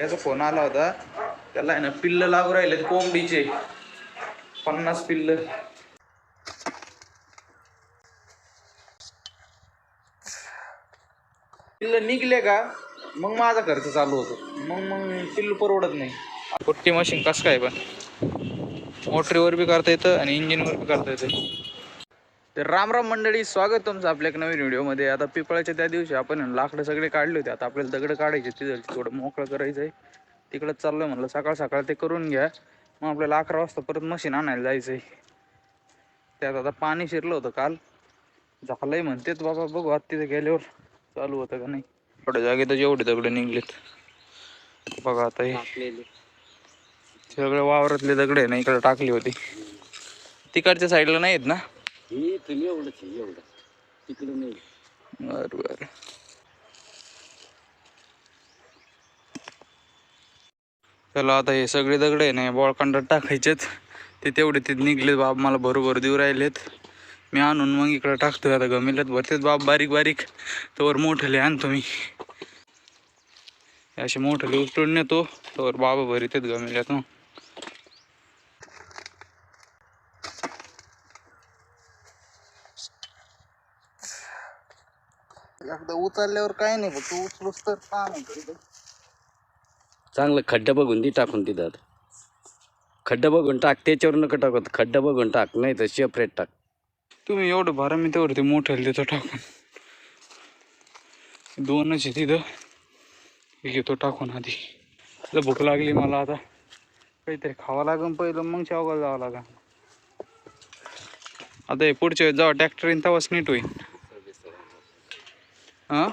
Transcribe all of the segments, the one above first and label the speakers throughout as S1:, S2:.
S1: भैयाचा phone आला होता, त्याला आहे ना पिल्ल लागू राहिले कोंबडीचे 50 पिल्ल. पिल्ल निघले का मग माझा खर्च चालू होतो, मग पिल्लू परवडत नाही. पुट्टी मशीन कसं काय पण मोटरीवर बी करता येतं आणि इंजिनवर बी करता येतं. तर राम राम मंडळी, स्वागत तुमचं आपल्या एक नवीन व्हिडिओमध्ये. आता पिपळाच्या त्या दिवशी आपण लाकडं सगळे काढले होते, आता आपल्याला दगड काढायचे, तिथं थोडं मोकळं करायचं आहे. तिकडं चाललोय म्हणलं, सकाळ सकाळ ते करून घ्या, मग आपल्याला 11 वाजता परत मशीन आणायला जायचं आहे. त्यात आता पाणी शिरलं होतं काल, झालंय म्हणतेत बाबा, बघू आता तिथे गेल्यावर चालू होतं का नाही. थोड्या जागेतच एवढे दगड निघलेत बघा. आता हे सगळे वावरातले दगड आहे ना, इकडे टाकली होती. तिकडच्या साईडला नाही आहेत ना?
S2: तिकडे नाही.
S1: बरं. चला आता हे सगळे दगड आहे ना बॉळकांडात टाकायचेत. ते तेवढे ते निघलेत बाब, मला बरोबर देऊ राहिलेत. मी आणून मग इकडे टाकतोय. आता गमिल्यात भरतेच बाब बारीक बारीक, तोवर मोठले आणतो मी. असे मोठले उचलून नेतो, तोवर बाबा भरीतेत गमिल्यात. मग एकदा उचलल्यावर काय नाही, फक्त उचलूच तर काम होतं.
S2: चांगलं खड्डा बघून ती टाकून तिथं. खड्डा बघून टाक, त्याच्यावर नका टाकत. खड्डा बघून टाक, नाही तर सेपरेट टाक.
S1: तुम्ही एवढं भरा, मी तेवढं ते मोठ्याला देतो टाकून. दोनच आहे तिथं, हे घेतो टाकून. आधी भूक लागली मला, आता काहीतरी खावं लागेल पहिलं, मग शेवगाला जावं लागेल. आता हे पुढच्या वेळेस जेव्हा ट्रॅक्टर येईन तेव्हाच नीट होईल. हां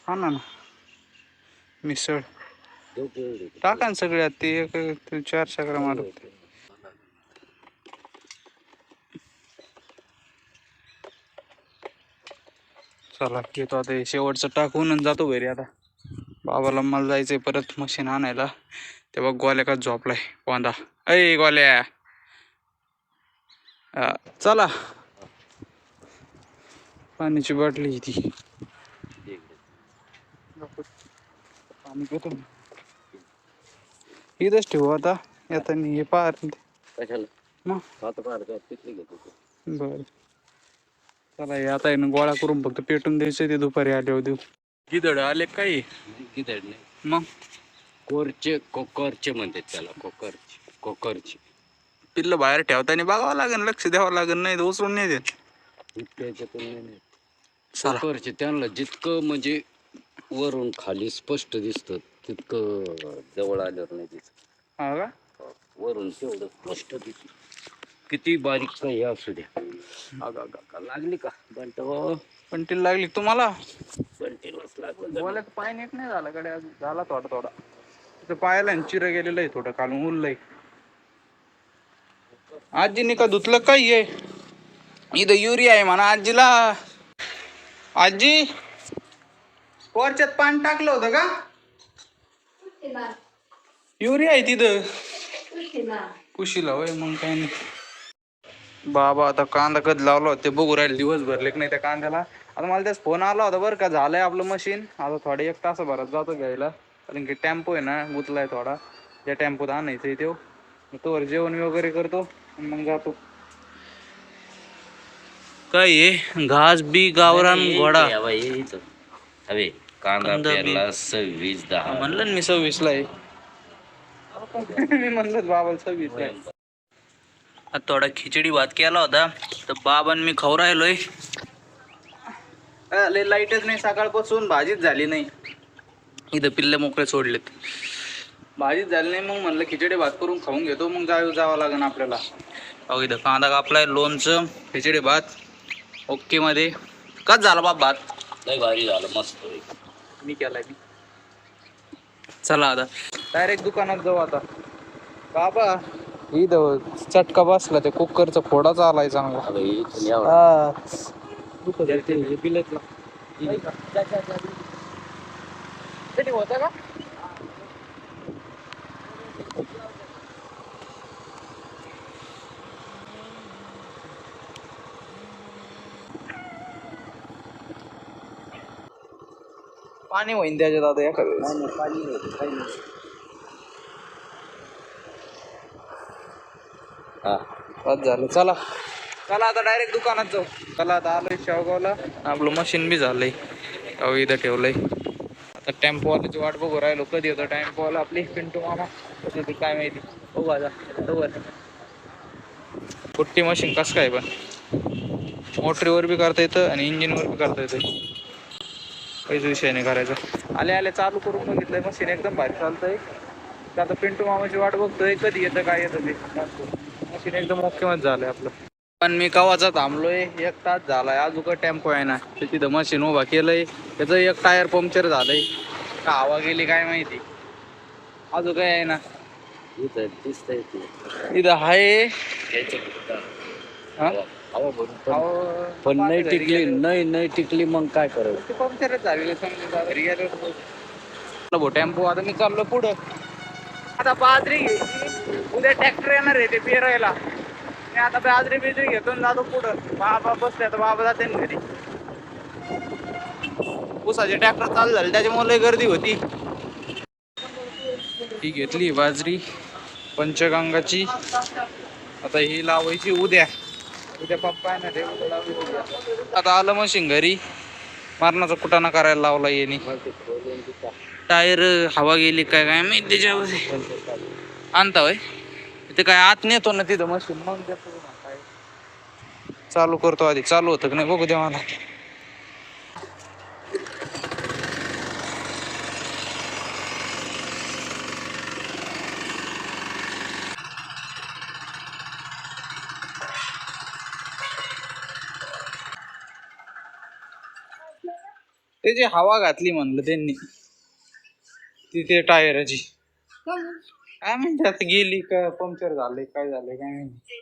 S1: हा ना मिसळ टाका ना सगळ्यात, ते एक 4 शकरा मारू. चला घेतो आता हे शेवटचं टाकून जातो घरी. आता बाबाला मला जायचंय परत मशीन आणायला. तेव्हा गोल्या का झोपलाय वांदा. अय गोल्या, चला. पाण्याची बाटली ती पाणी घेतो इथंच ठेवू आता. येताना हे पार मग बर. चला हे आता आहे ना गोळा करून फक्त पेटून द्यायचं, ते दुपारी आल्यावर देऊ. गिधड आले काही
S2: गिधड नाही,
S1: मग
S2: कोकरचे म्हणतात त्याला. कोकरचे
S1: पिल्लं बाहेर ठेवताना बघावं लागेल, लक्ष द्यावं लागेल, नाही तर उचलून नाही देत.
S2: कोकरचे त्यांना जितकं म्हणजे वरून खाली स्पष्ट दिसतं, तितकं जवळ आल्यावर नाही दिसत.
S1: हा का?
S2: वरून तेवढं स्पष्ट दिसत, किती बारीक काही असू द्या. लागली का बंट?
S1: कंटील लागली तुम्हाला?
S2: कंटीलाच लागलं.
S1: बोलायचं पाय नीट नाही झाला कडे, झाला थोडा थोडा. तिथं पायाला चिरं गेलेलं आहे, थोडं कालून उरलंय. आजीनी का धुतलं काय आहे? इथं युरिया आहे म्हणा आजीला. आजी वरच्यात पाणी टाकलं होतं का? युरिया आहे तिथं. कुशीला होय, मग काय नाही. बाबा आता कांदा कधी लावला होता ते बघू राहिले, दिवस भरले की नाही त्या कांद्याला. आता मला त्याच फोन आला होता बरं का, झालंय आपलं मशीन. आता थोडे 1 तासाभरात जातो घ्यायला, कारण की टेम्पो आहे ना गुतलाय थोडा, त्या टेम्पोत आणायचंय तो. तोवर जेवण वगैरे करतो मग जातो. काय आहे घास बी गावरान घोडा
S2: हवे. कांदा पेरला 26-10
S1: म्हणलं मी 26 ला आहे. मी म्हणलं बाबा 26 ला आहे. आता थोडा खिचडी भात केला होता, तर बाबा मी खाऊ राहिलोय. लय लाईटच नाही सकाळपासून, भाजीच झाली नाही. इथं पिल्ले मोकळे सोडलेत, भाजीच झाली नाही. मग म्हणलं खिचडी भात करून खाऊन घेतो, मग जावं लागेल आपल्याला. अहो इथं कांदा कापलाय, लोणचं, खिचडी भात ओके मध्ये. कच झाला बाप भात?
S2: लय भारी झालं, मस्त.
S1: मी केलाय मी. चला आता डायरेक्ट दुकानात जाऊ आता. बाबा इथं चटका बसला, त्या कुकरचा फोडाचा आलाय चांगला. होता का? पाणी होईन त्याच्यात आता एखाद्या वेळेस.
S2: नाही पाणी नाही काही नाही. हा
S1: बस झालं. चला चला आता डायरेक्ट दुकानात जाऊ. चला आता आलोय शेवगावला. आपलं मशीन बी झालंय. इथं ठेवलंय. आता टेम्पोवाल्याची वाट बघू राहिलो. कधी येतो टेम्पोवाला आपली पिंटू मामा. कधी येतो काय माहिती. बघू आता. पुट्टी मशीन कसं काय पण मोटरीवर बी करता येतं आणि इंजिनवर बी करता येतं. काहीच विषय नाही करायचा. आले चालू करून बघितलंय. मशीन एकदम भारी चालतंय. तर आता पिंटू मामाची वाट बघतोय कधी येतं काय येतं ते. मशीन एकदम ओकेच झालंय आपलं. पण मी कवाचा थांबलोय 1 तास झालाय. अजून टेम्पो आहे ना. तर तिथं मशीन उभा केलंय. त्याचं एक टायर पंक्चर झालंय. का हवा गेली काय माहिती. अजून काय आहे ना.
S2: इथं दिसतंय ते.
S1: इथं आहे
S2: हवा भरून पण नाही टिकली. नाही टिकली मग काय करायचं.
S1: पंक्चरच झालेलं समजा. घरी गेलो टेम्पो. आता मी चाललो पुढं. आता बाजरी घ्यायची. उद्या ट्रॅक्टर येणार आहे ते पेरायला. मी आता बाजरी बिजरी घेतो जातो पुढं. बाबा बसले तर बाबा जाते ना घरी. ऊसाचे ट्रॅक्टर चालू झाले त्याच्यामुळे गर्दी होती. ही घेतली बाजरी पंचगंगाची. आता ही लावायची उद्या पप्पा आहे ना ते उद्या लावायची. आता आलं मशीन घरी. मारणाचा कुटाणा करायला लावला येणे. टायर हवा गेली काय काय माहिती त्याच्यावर. आणता होय ते काय आत नेतो ना तिथं मशीन. मग काय चालू करतो. आधी चालू होतं की नाही बघू द्या मला. त्याची हवा घातली म्हणलं त्यांनी तिथे टायराची. काय माहिती आता गेली का पंक्चर झाले काय झाले काय माहिती.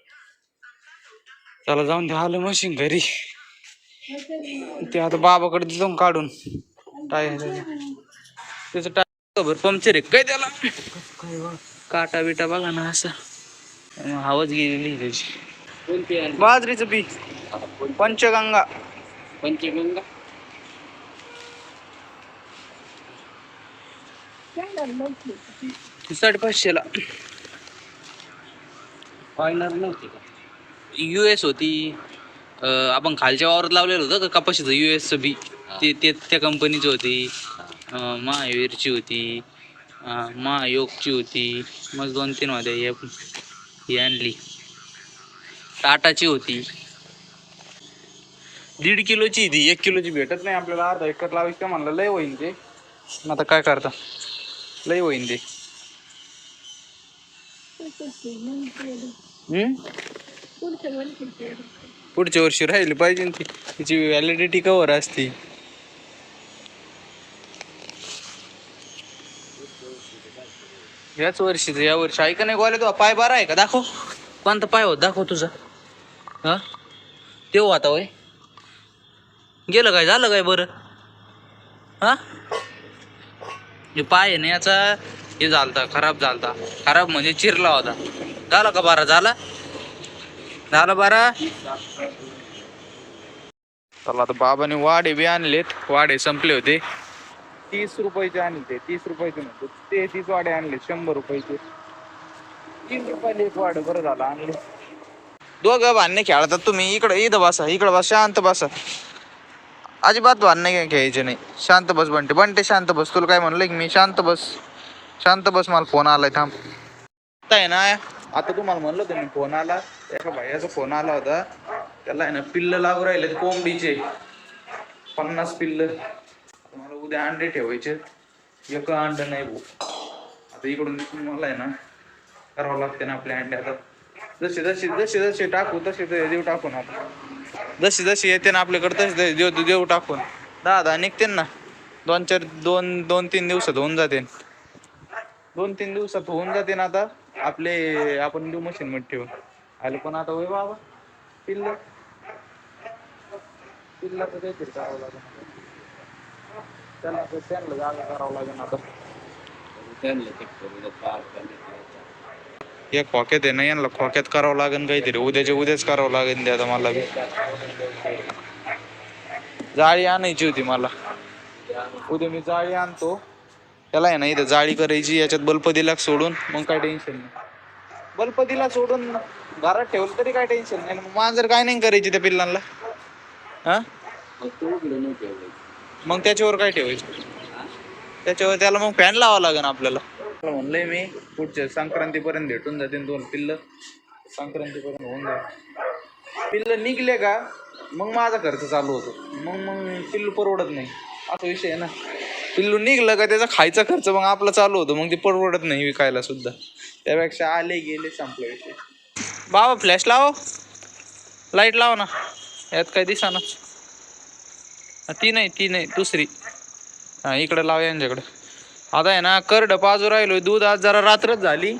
S1: चला जाऊन ते आलं मशीन घरी. ते आता बाबाकडे जाऊन काढून टायर. त्याचं टायर पंक्चर आहे काय त्याला. काटा बिटा बघा ना असं. हवाच गेलेली त्याची.
S2: कोणती
S1: बाजरीचं बी पंचगंगा.
S2: पंचगंगा
S1: 550ला.
S2: पायनर नव्हती का.
S1: US होती. आपण खालच्या वावरात लावलेलं होतं का कपाशीचं US बी. ते त्या कंपनीची होती. महावीरची होती. महायोगची होती. मग 2-3 होत्या. ही आणली. टाटाची होती. 1.5 किलोची ती. 1 किलोची भेटत नाही आपल्याला. अर्धा एकर लावायचं म्हणलं लय होईन ते. आता काय करता लय होईन ते. पुढच्या वर्षी राहिली पाहिजे ती. तिची व्हॅलिडिटी कवर असती. याच वर्षीच या वर्षी ऐका नाही गोळ्या. तो पाय बरा आहे का दाखव. कोणता पाय होत दाखव तुझा. हा तेव्हा आता वय गेलं काय झालं काय बरं. हा हे पाय आहे ना याचा हे झालता खराब झालता. खराब म्हणजे चिरला होता. झाला का बारा. झाला बारा. चला आता बाबाने वाडे बी आणलेत. वाडे संपले होते. 30 रुपयाचे आणले. 30 रुपयाचे म्हणतो ते. 30 वाडे आणले 100 रुपयाचे. 3 रुपयाला एक वाडे. बरं झालं आणले. दोघं भांडणे खेळतात तुम्ही. इथं बसा. इकडं बस. शांत बसा. अजिबात भांडणे घ्यायचे नाही. शांत बस बंटे शांत बस. तुला काय म्हणलं की मी शांत बस. मला फोन आलाय थांब. आहे ना आता तुम्हाला म्हणलं होतं मी फोन आला. एका भाईयाचा फोन आला होता. त्याला आहे ना पिल्ल लागू राहिले कोंबडीचे 50 पिल्ल. मला उद्या अंडे ठेवायचे. एक अंड नाही भाऊ. आता इकडून मला आहे ना करावं लागते ना आपल्या अंडे. आता जसे टाकू तसे देऊ टाकून. आता जशी येते ना आपल्याकडे तसे देऊ टाकून. 10 निघते ना. 2-3 दिवसात होऊन जाते. 2-3 दिवसात होऊन जाते ना. आता आपण देऊ मशीन मध्ये ठेवून आले. पण आता होय बाबा पिल्लाचं काहीतरी करावं लागेल. त्यांना जागा करावं लागेल. आता या खोक्यात आहे ना यांना खोक्यात करावं लागेल काहीतरी. उद्याच करावं लागेल. ते आता मला बी जाळी आणायची होती मला. उद्या मी जाळी आणतो, त्याला आहे ना इथं जाळी करायची, याच्यात बल्ब दिला सोडून मग काय टेन्शन नाही. बल्ब दिला सोडून घरात ठेवलं तरी काय टेन्शन नाही. मग मांजर काय नाही करायची त्या पिल्लांना. हा मग त्याच्यावर काय ठेवायचं? त्याच्यावर त्याला मग फॅन लावावं लागेल आपल्याला. म्हणलंय मी पुढच्या संक्रांतीपर्यंत भेटून जातील 2 पिल्लं. संक्रांतीपर्यंत होऊन जाईल. पिल्लं निघले का मग माझा खर्च चालू होतो. मग पिल्लू परवडत नाही, असा विषय आहे ना. पिल्लू निघलं का त्याचा खायचा खर्च मग आपला चालू होतो. मग ते परवडत नाही विकायला सुद्धा. त्यापेक्षा आले गेले संपला विषय. बाबा फ्लॅश लाव, लाईट लाव ना. यात काय दिसा ना. ती नाही दुसरी. हा इकडे लाव यांच्याकडे. आता आहे ना करड पाजू राहिलो. दूध आज जरा रात्रच झाली,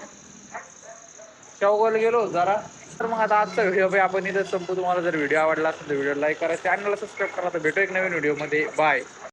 S1: शेवगावला गेलो जरा. तर मग आता आजचा व्हिडिओ आपण इथं संपू. तुम्हाला जर व्हिडिओ आवडला असेल तर व्हिडिओ लाईक करा, चॅनलला सबस्क्राईब करा. तर भेटू एक नवीन व्हिडिओमध्ये. बाय.